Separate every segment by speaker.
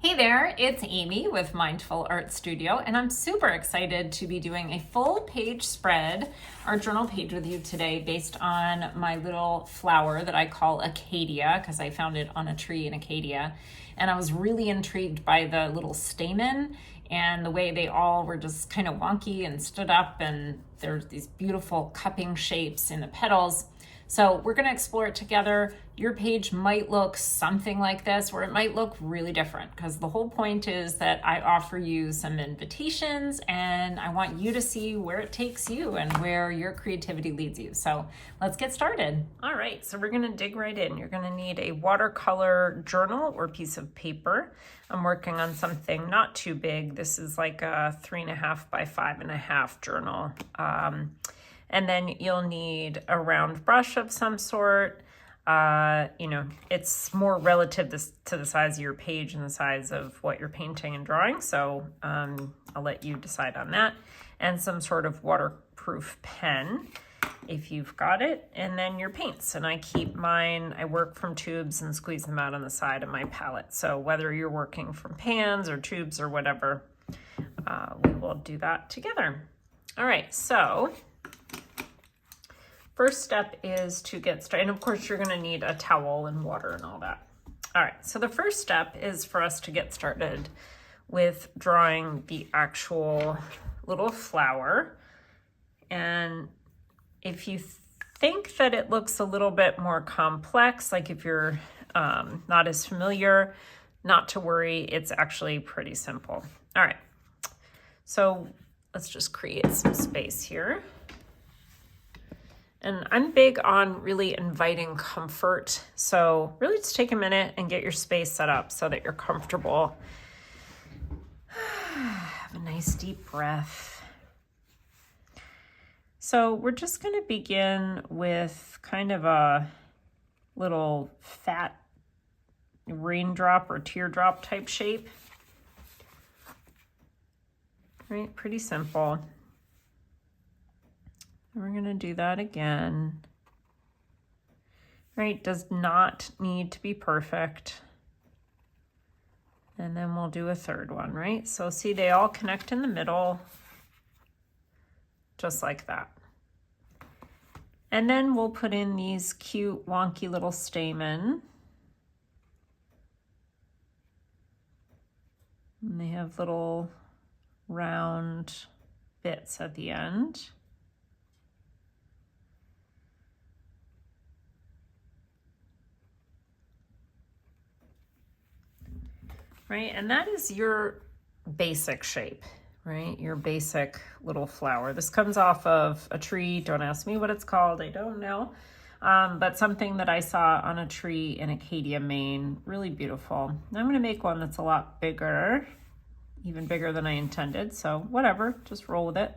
Speaker 1: Hey there, it's Amy with Mindful Art Studio, and I'm super excited to be doing a full page spread, our journal page with you today based on my little flower that I call Acadia because I found it on a tree in Acadia. And I was really intrigued by the little stamen and the way they all were just kind of wonky and stood up, and there's these beautiful cupping shapes in the petals. So we're going to explore it together. Your page might look something like this, or it might look really different, because the whole point is that I offer you some invitations and I want you to see where it takes you and where your creativity leads you. So let's get started. All right, so we're going to dig right in. You're going to need a watercolor journal or piece of paper. I'm working on something not too big. This is like a 3.5 by 5.5 journal. And then you'll need a round brush of some sort. It's more relative to the size of your page and the size of what you're painting and drawing. So I'll let you decide on that. And some sort of waterproof pen, if you've got it. And then your paints. And I keep mine, I work from tubes and squeeze them out on the side of my palette. So whether you're working from pans or tubes or whatever, we will do that together. All right, so first step is to get started. And of course, you're going to need a towel and water and all that. All right, so the first step is for us to get started with drawing the actual little flower. And if you think that it looks a little bit more complex, like if you're not as familiar, not to worry, it's actually pretty simple. All right, so let's just create some space here. And I'm big on really inviting comfort. So really just take a minute and get your space set up so that you're comfortable. Have a nice deep breath. So we're just going to begin with kind of a little fat raindrop or teardrop type shape. Right, pretty simple. We're going to do that again. Right, does not need to be perfect. And then we'll do a third one, right? So see, they all connect in the middle, just like that. And then we'll put in these cute, wonky little stamen. And they have little round bits at the end. Right, and that is your basic shape, right? Your basic little flower. This comes off of a tree. Don't ask me what it's called. I don't know. But something that I saw on a tree in Acadia, Maine. Really beautiful. Now I'm going to make one that's a lot bigger, even bigger than I intended. So whatever, just roll with it.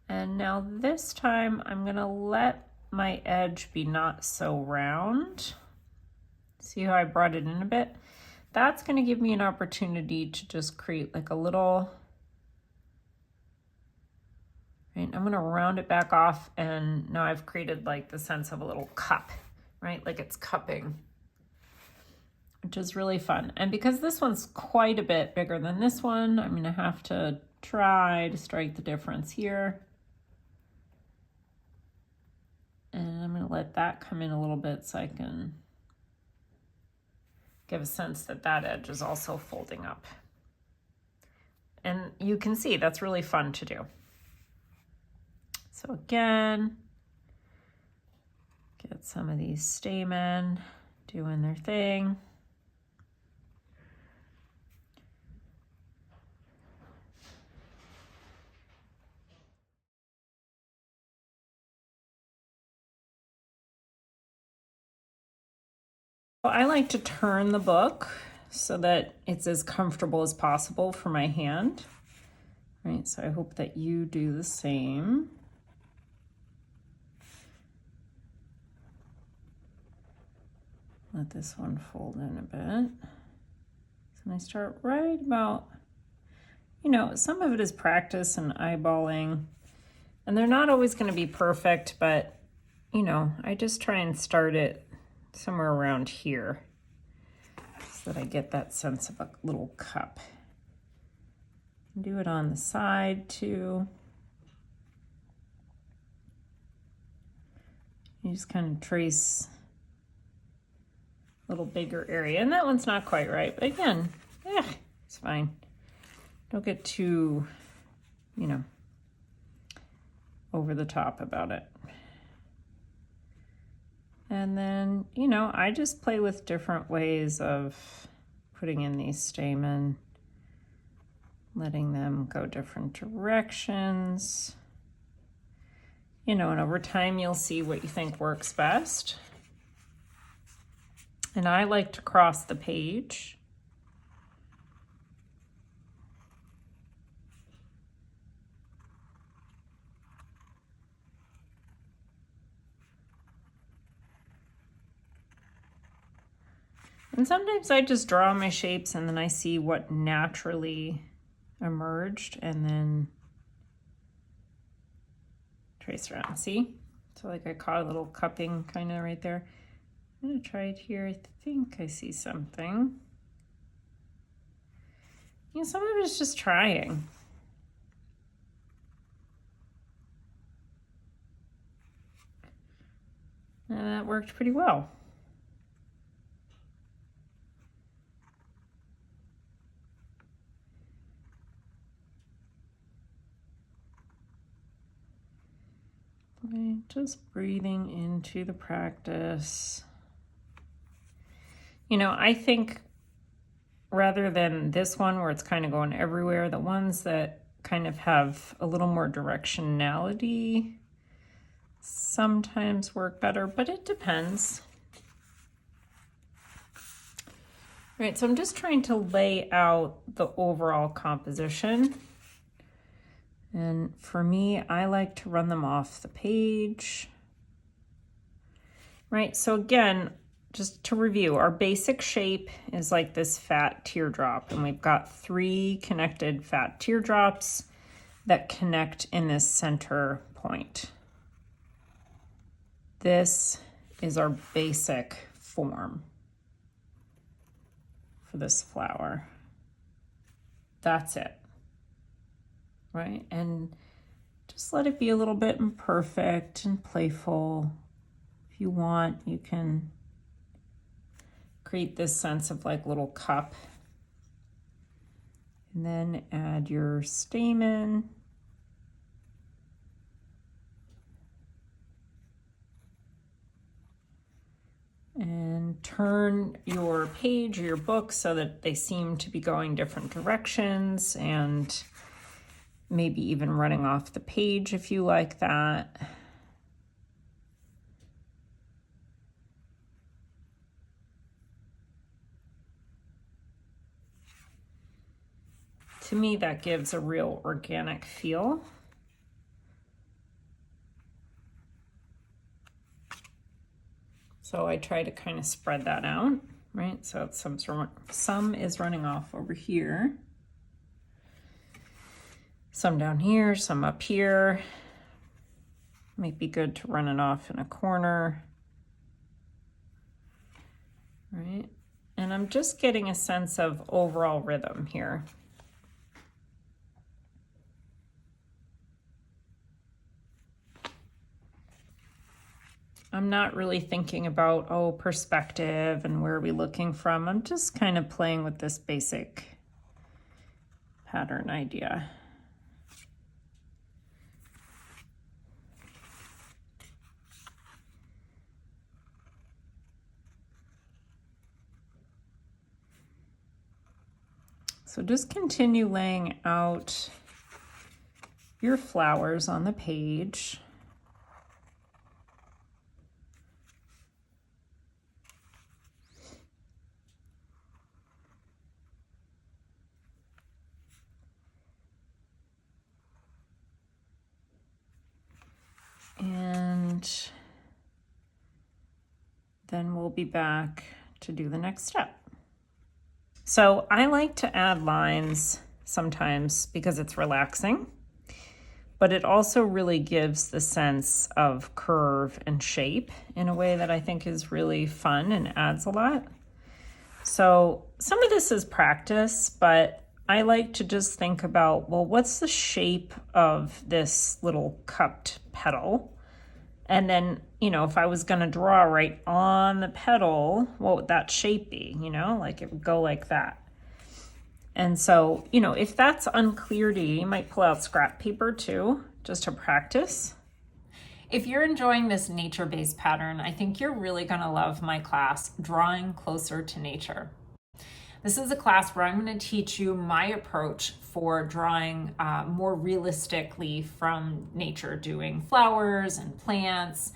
Speaker 1: And now this time I'm going to let my edge be not so round. See how I brought it in a bit? That's going to give me an opportunity to just create like a little, right? I'm going to round it back off, and now I've created like the sense of a little cup, right? Like it's cupping, which is really fun. And because this one's quite a bit bigger than this one, I'm going to have to try to strike the difference here. And I'm going to let that come in a little bit so I can give a sense that that edge is also folding up. And you can see that's really fun to do. So again, get some of these stamen doing their thing. I like to turn the book so that it's as comfortable as possible for my hand, right? So I hope that you do the same. Let this one fold in a bit. So I start right about, some of it is practice and eyeballing, and they're not always going to be perfect, but I just try and start it somewhere around here. so that I get that sense of a little cup. Do it on the side too. You just kind of trace a little bigger area, and that one's not quite right, but again, it's fine. Don't get too, you know, over the top about it. And then, you know, I just play with different ways of putting in these stamen, letting them go different directions. You know, and over time you'll see what you think works best. And I like to cross the page. And sometimes I just draw my shapes and then I see what naturally emerged and then trace around. See? So like I caught a little cupping kind of right there. I'm gonna try it here. I think I see something. You know, some of it is just trying. And that worked pretty well. Right, just breathing into the practice. You know, I think rather than this one where it's kind of going everywhere, the ones that kind of have a little more directionality sometimes work better, but it depends. Right, so I'm just trying to lay out the overall composition. And for me, I like to run them off the page. Right, so again, just to review, our basic shape is like this fat teardrop, and we've got 3 connected fat teardrops that connect in this center point. This is our basic form for this flower. That's it. Right? And just let it be a little bit imperfect and playful. If you want, you can create this sense of like little cup. And then add your stamen. And turn your page or your book so that they seem to be going different directions, and maybe even running off the page if you like that. To me, that gives a real organic feel. So I try to kind of spread that out, right? So some is running off over here. Some down here, some up here. Might be good to run it off in a corner. Right? And I'm just getting a sense of overall rhythm here. I'm not really thinking about, oh, perspective and where are we looking from. I'm just kind of playing with this basic pattern idea. So just continue laying out your flowers on the page. And then we'll be back to do the next step. So I like to add lines sometimes because it's relaxing, but it also really gives the sense of curve and shape in a way that I think is really fun and adds a lot. So some of this is practice, but I like to just think about, well, what's the shape of this little cupped petal? And then, if I was going to draw right on the petal, what would that shape be? Like it would go like that. And so, if that's unclear to you, you might pull out scrap paper too, just to practice. If you're enjoying this nature-based pattern, I think you're really going to love my class, Drawing Closer to Nature. This is a class where I'm going to teach you my approach for drawing more realistically from nature, doing flowers and plants.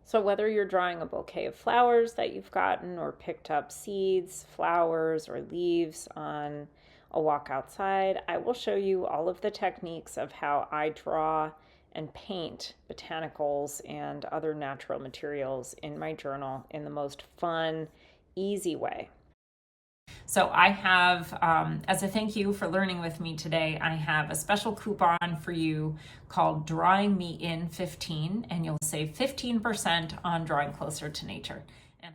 Speaker 1: So whether you're drawing a bouquet of flowers that you've gotten or picked up seeds, flowers, or leaves on a walk outside, I will show you all of the techniques of how I draw and paint botanicals and other natural materials in my journal in the most fun, easy way. So I have, as a thank you for learning with me today, I have a special coupon for you called Drawing Me In 15, and you'll save 15% on Drawing Closer to Nature. And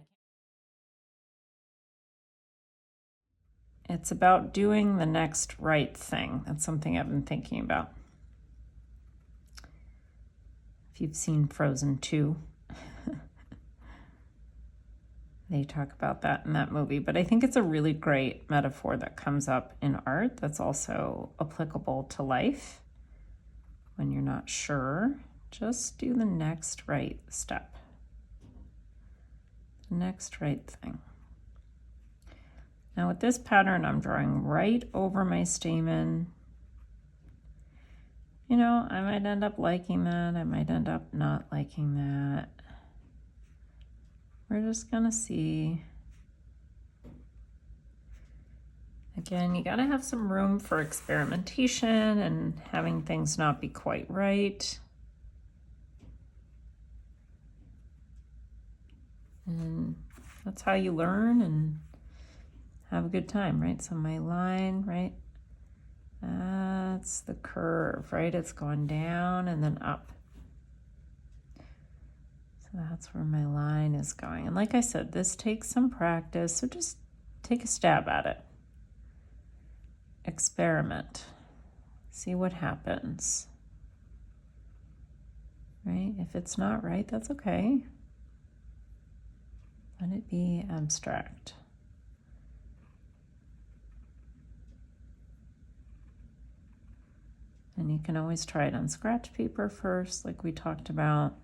Speaker 1: it's about doing the next right thing. That's something I've been thinking about. If you've seen Frozen 2, they talk about that in that movie, but I think it's a really great metaphor that comes up in art that's also applicable to life. When you're not sure, just do the next right step. The next right thing. Now with this pattern, I'm drawing right over my stamen. I might end up liking that. I might end up not liking that. We're just gonna see. Again, you gotta have some room for experimentation and having things not be quite right. And that's how you learn and have a good time, right? So my line, right? That's the curve, right? It's going down and then up. So that's where my line is going. And like I said, this takes some practice, so just take a stab at it. Experiment. See what happens. Right? If it's not right, that's okay. Let it be abstract. And you can always try it on scratch paper first, like we talked about.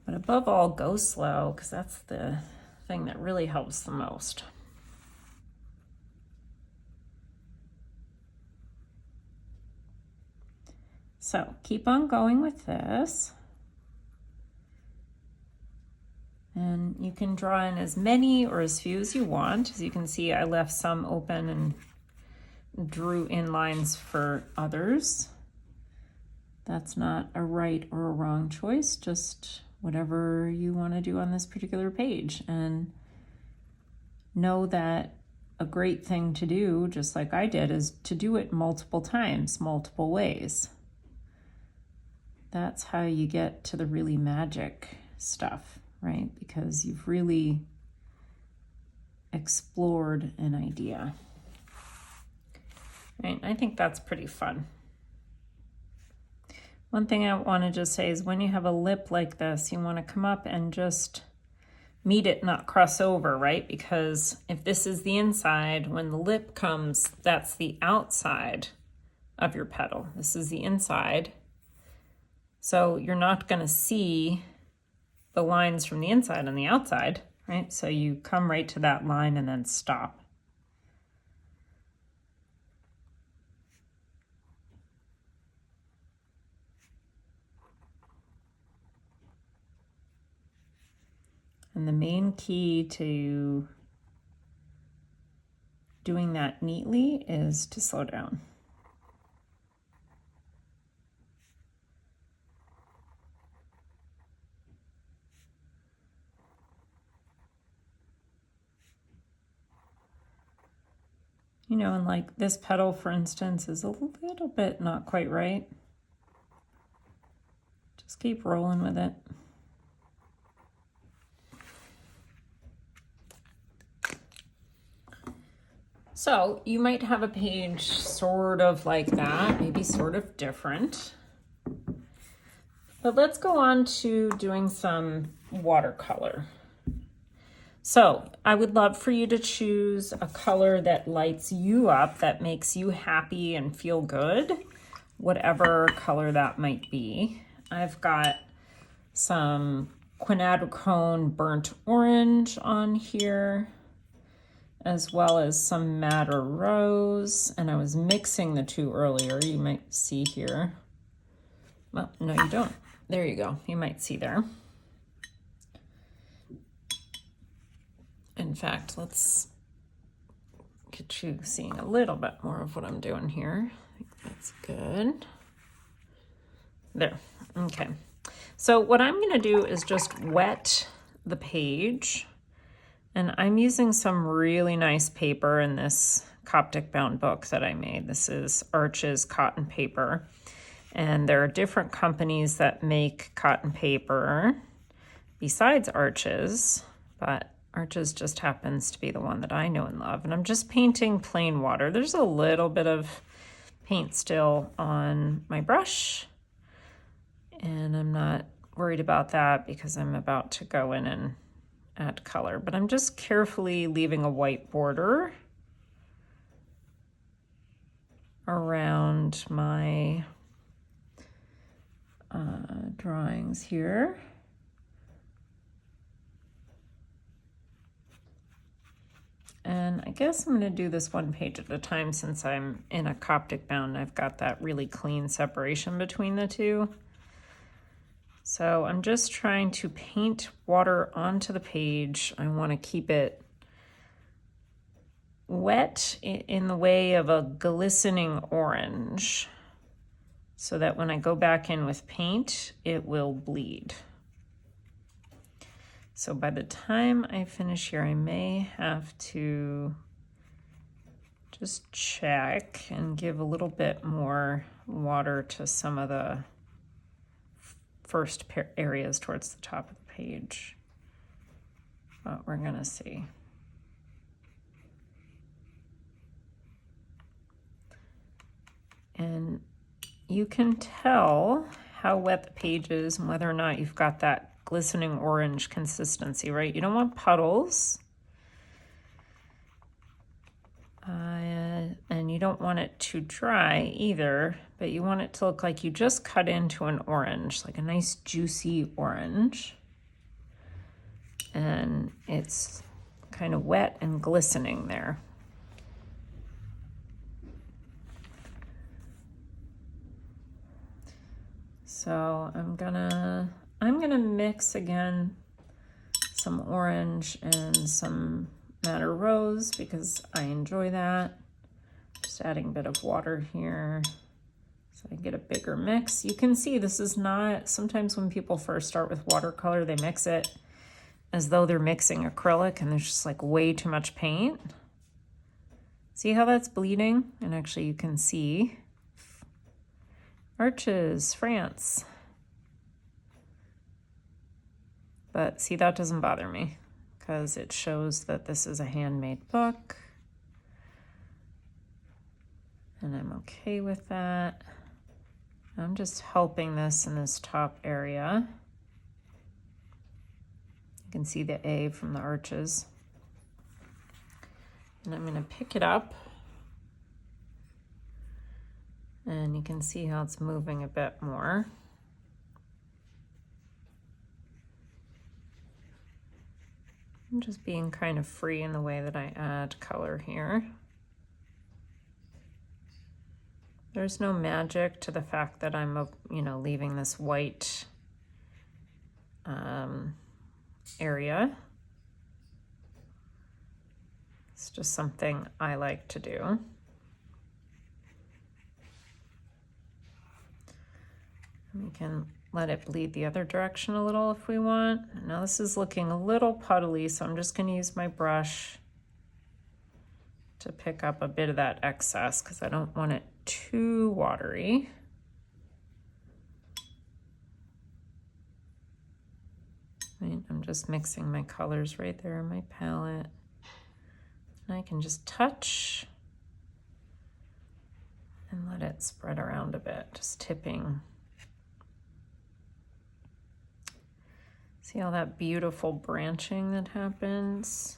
Speaker 1: But above all, go slow, because that's the thing that really helps the most. So keep on going with this. And you can draw in as many or as few as you want. As you can see, I left some open and drew in lines for others. That's not a right or a wrong choice, just whatever you want to do on this particular page. And know that a great thing to do, just like I did, is to do it multiple times, multiple ways. That's how you get to the really magic stuff, right? Because you've really explored an idea. Right? I think that's pretty fun. One thing I want to just say is when you have a lip like this, you want to come up and just meet it, not cross over, right? Because if this is the inside, when the lip comes, that's the outside of your petal. This is the inside. So you're not going to see the lines from the inside and the outside, right? So you come right to that line and then stop. And the main key to doing that neatly is to slow down. And like this petal, for instance, is a little bit not quite right. Just keep rolling with it. So you might have a page sort of like that, maybe sort of different. But let's go on to doing some watercolor. So I would love for you to choose a color that lights you up, that makes you happy and feel good, whatever color that might be. I've got some quinacridone burnt orange on here, as well as some madder rose, and I was mixing the two earlier, you might see here. Well, no you don't. There you go, you might see there. In fact, let's get you seeing a little bit more of what I'm doing here. I think that's good. There, okay. So what I'm gonna do is just wet the page. And I'm using some really nice paper in this Coptic bound book that I made. This is Arches cotton paper. And there are different companies that make cotton paper besides Arches, but Arches just happens to be the one that I know and love. And I'm just painting plain water. There's a little bit of paint still on my brush, and I'm not worried about that because I'm about to go in and add color, but I'm just carefully leaving a white border around my drawings here. And I guess I'm going to do this one page at a time since I'm in a Coptic bound. I've got that really clean separation between the two. So I'm just trying to paint water onto the page. I want to keep it wet in the way of a glistening orange so that when I go back in with paint, it will bleed. So by the time I finish here, I may have to just check and give a little bit more water to some of the first areas towards the top of the page. But we're gonna see. And you can tell how wet the page is and whether or not you've got that glistening orange consistency, right? You don't want puddles. And you don't want it too dry either, but you want it to look like you just cut into an orange, like a nice juicy orange. And it's kind of wet and glistening there. So I'm gonna mix again some orange and some madder rose because I enjoy that. Just adding a bit of water here so I get a bigger mix. You can see this is not, sometimes when people first start with watercolor, they mix it as though they're mixing acrylic and there's just like way too much paint. See how that's bleeding? And actually you can see Arches, France. But see, that doesn't bother me because it shows that this is a handmade book. And I'm okay with that. I'm just helping this in this top area. You can see the A from the arches. And I'm gonna pick it up. And you can see how it's moving a bit more. I'm just being kind of free in the way that I add color here. There's no magic to the fact that I'm, leaving this white area. It's just something I like to do. We can let it bleed the other direction a little if we want. Now this is looking a little puddly, so I'm just going to use my brush to pick up a bit of that excess because I don't want it too watery. Right, I'm just mixing my colors right there in my palette. And I can just touch and let it spread around a bit, just tipping. See all that beautiful branching that happens?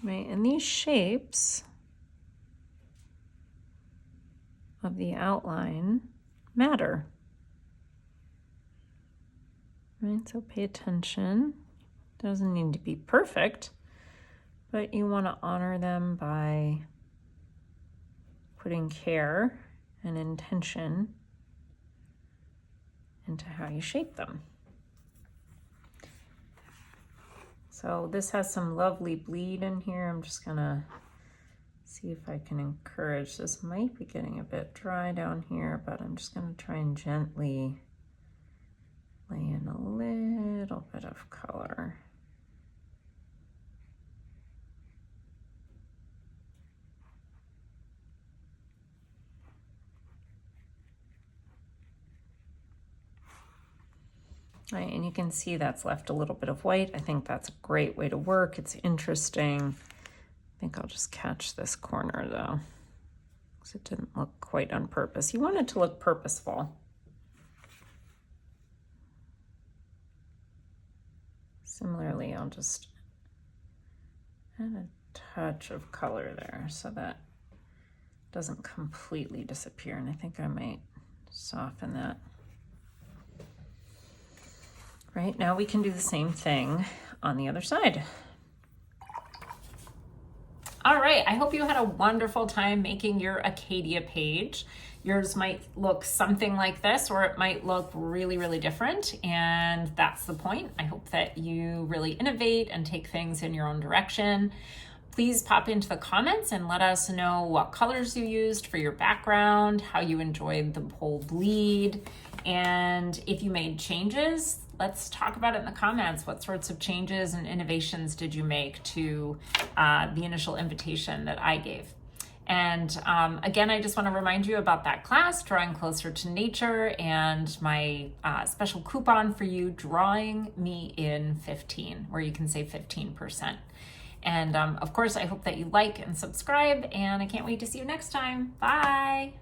Speaker 1: Right, and these shapes of the outline matter. Right, so pay attention. Doesn't need to be perfect, but you want to honor them by putting care and intention into how you shape them. So this has some lovely bleed in here. I'm just gonna see if I can encourage. This might be getting a bit dry down here, but I'm just gonna try and gently lay in a little bit of color. Right, and you can see that's left a little bit of white. I think that's a great way to work. It's interesting. I think I'll just catch this corner though, because it didn't look quite on purpose. You want it to look purposeful. Similarly, I'll just add a touch of color there so that it doesn't completely disappear. And I think I might soften that. Right, now we can do the same thing on the other side. All right, I hope you had a wonderful time making your Acadia page. Yours might look something like this, or it might look really, really different, and that's the point. I hope that you really innovate and take things in your own direction. Please pop into the comments and let us know what colors you used for your background, how you enjoyed the whole bleed, and if you made changes, let's talk about it in the comments. What sorts of changes and innovations did you make to the initial invitation that I gave? And again, I just want to remind you about that class, Drawing Closer to Nature, and my special coupon for you, Drawing Me in 15, where you can save 15%. And of course, I hope that you like and subscribe, and I can't wait to see you next time. Bye.